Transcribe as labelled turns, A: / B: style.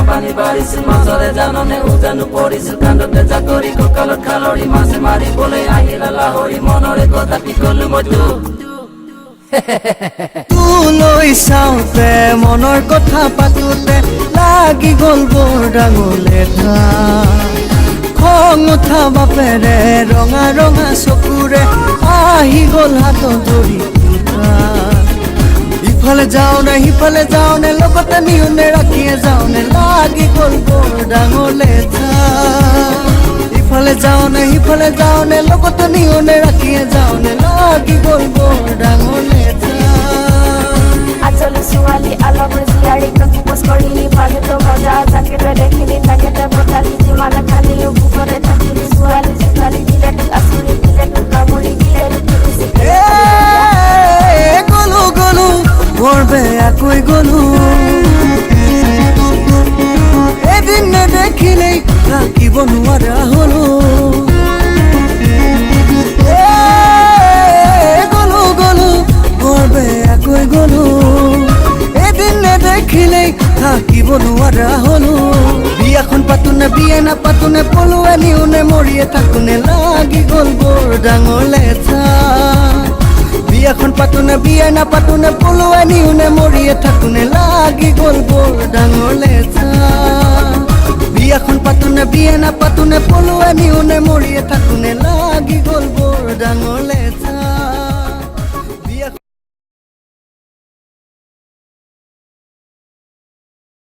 A: পানী বাঢ়িছিল মাজৰে জাননে উজানো পৰিছিল কান্দতে জাকৰি কঁকালত খালৰি মাছে মাৰিবলৈ আহিলা লাহৰি মনৰে কথা কি কলো মই
B: তোলৈ চাওঁতে মনৰ কথা পাতোতে লাগি গ'ল বৰ ডাঙৰ লেঠা খং উঠা বাপেৰে ৰঙা ৰঙা চকুৰে আহি গ'ল হাতত ধৰি ইফালে যাওঁ নে সিফালে যাওঁ নে লগতে নিউনে ৰাখিয়ে যাওঁ নে লাগি গ'ল বৰ ডাঙৰ লেঠা ইফালে যাওঁ নে সিফালে যাওঁ নে লগতে নিউনে ৰাখিয়ে যাওঁ নে লাগি গ'ল বৰ ডাঙৰ লেঠা
C: আচলে ছোৱালী আলমৰ জীয়াৰী কম্পোজ কৰিলি পালেতো মজা জাকেটে দেখিলি তাকেতে বতালি যিমান খালি বুকৰে থাকিলি ছোৱালী ছোৱালী দিলে আচলি দিলে কামুৰি দিলে
B: গ'লো গ'লো বৰ বেয়াকৈ গ'লো এদিন নেদেখিলেই থাকিব নোৱাৰা হ'লো গ'লো গ'লো বৰ বেয়াকৈ গ'লো এদিন নেদেখিলেই থাকিব নোৱাৰা হ'লো বিয়াখন পাতোনে বিয়া নাপাতোনে পলুৱে নিউনে মৰিয়ে থাকোনে লাগি গ'ল বৰ ডাঙৰ লেঠা বিয়াখন পাতোনে বিয়া নাপাতোনে পলুৱে নিউনে মৰিয়ে থাকোনে লাগি গ'ল বৰ ডাঙৰ লেঠা বিয়াখন পাতোনে বিয়া নাপাতোনে পলুৱে নিউনে মৰিয়ে থাকোনে লাগি গ'ল বৰ ডাঙৰ লেঠা